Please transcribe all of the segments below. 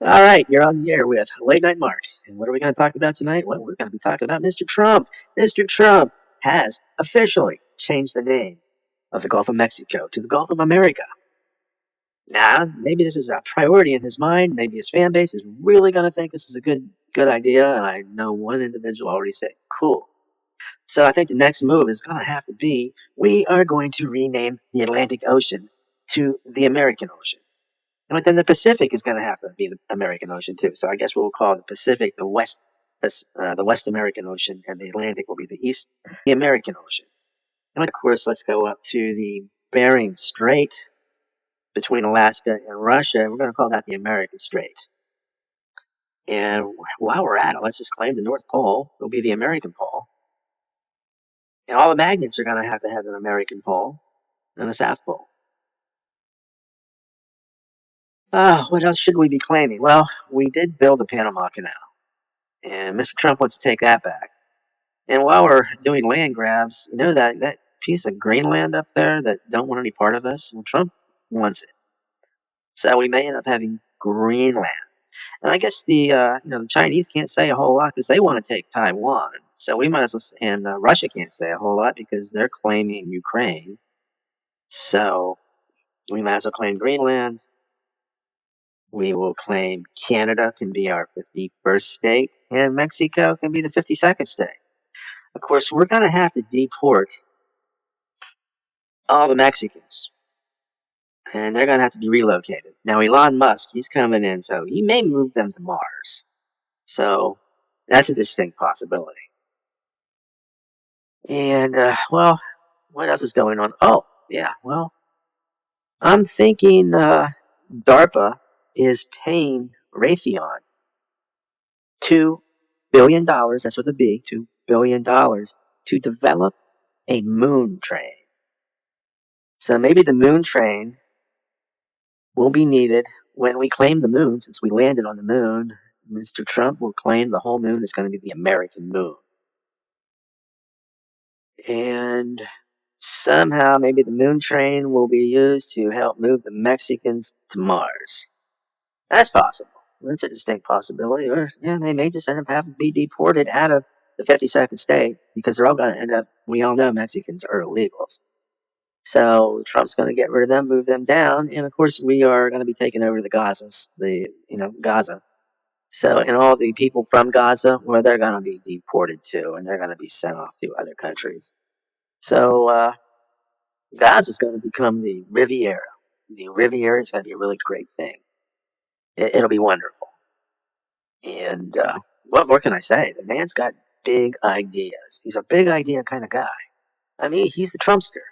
All right, you're on the air with Late Night Mark. And what are we going to talk about tonight? Well, we're going to be talking about Mr. Trump. Mr. Trump has officially changed the name of the Gulf of Mexico to the Gulf of America. Now, maybe this is a priority in his mind. Maybe his fan base is really going to think this is a good idea. And I know one individual already said, cool. So I think the next move is going to have to be, we are going to rename the Atlantic Ocean to the American Ocean. And then the Pacific is going to have to be the American Ocean too. So I guess we'll call the Pacific the West American Ocean, and the Atlantic will be the American Ocean. And of course, let's go up to the Bering Strait between Alaska and Russia. We're going to call that the American Strait. And while we're at it, let's just claim the North Pole will be the American Pole. And all the magnets are going to have an American pole and a South Pole. What else should we be claiming? Well, we did build the Panama Canal, and Mr. Trump wants to take that back. And while we're doing land grabs, you know that piece of Greenland up there that don't want any part of us? Well, Trump wants it. So we may end up having Greenland. And I guess the Chinese can't say a whole lot because they want to take Taiwan. So we might as well, and Russia can't say a whole lot because they're claiming Ukraine. So we might as well claim Greenland. We will claim Canada can be our 51st state, and Mexico can be the 52nd state. Of course, we're going to have to deport all the Mexicans, and they're going to have to be relocated. Now, Elon Musk, he's coming in, so he may move them to Mars. So that's a distinct possibility. And, well, what else is going on? Oh, yeah, well, I'm thinking DARPA is paying Raytheon $2 billion, that's with a B, $2 billion, to develop a moon train. So maybe the moon train will be needed when we claim the moon, since we landed on the moon. Mr. Trump will claim the whole moon is going to be the American moon. And somehow maybe the moon train will be used to help move the Mexicans to Mars. That's possible. That's a distinct possibility. Or they may just end up having to be deported out of the 52nd state because they're all going to end up, we all know Mexicans are illegals. So Trump's going to get rid of them, move them down, and of course we are going to be taking over Gaza. So, and all the people from Gaza, well, they're going to be deported too, and they're going to be sent off to other countries. So Gaza's going to become the Riviera. The Riviera is going to be a really great thing. It'll be wonderful. And what more can I say? The man's got big ideas. He's a big idea kind of guy. I mean, he's the Trumpster.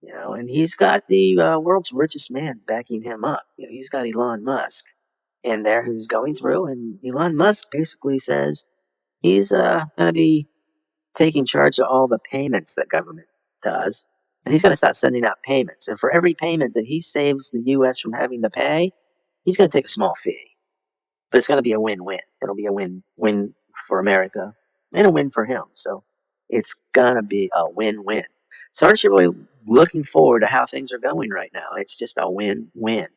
And he's got the world's richest man backing him up. He's got Elon Musk in there who's going through, and Elon Musk basically says he's going to be taking charge of all the payments that government does, and he's going to stop sending out payments. And for every payment that he saves the U.S. from having to pay, he's going to take a small fee. But it's going to be a win-win. It'll be a win-win for America and a win for him. So it's going to be a win-win. So aren't you really looking forward to how things are going right now? It's just a win-win.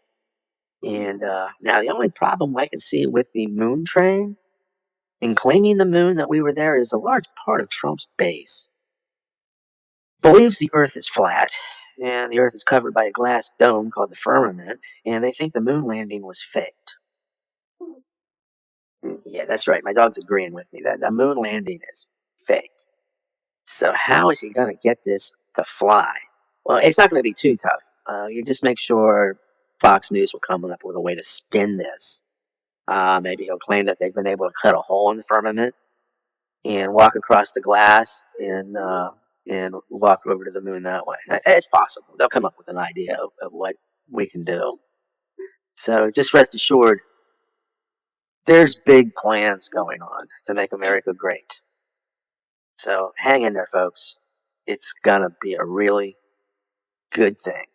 And now the only problem I can see with the moon train and claiming the moon that we were there is a large part of Trump's base believes the Earth is flat, and the Earth is covered by a glass dome called the firmament, and they think the moon landing was faked. Yeah, that's right. My dog's agreeing with me that the moon landing is fake. So how is he going to get this to fly? Well, it's not going to be too tough. You just make sure Fox News will come up with a way to spin this. Maybe he'll claim that they've been able to cut a hole in the firmament and walk across the glass and walk over to the moon that way. It's possible. They'll come up with an idea of what we can do. So just rest assured, there's big plans going on to make America great. So hang in there, folks. It's gonna be a really good thing.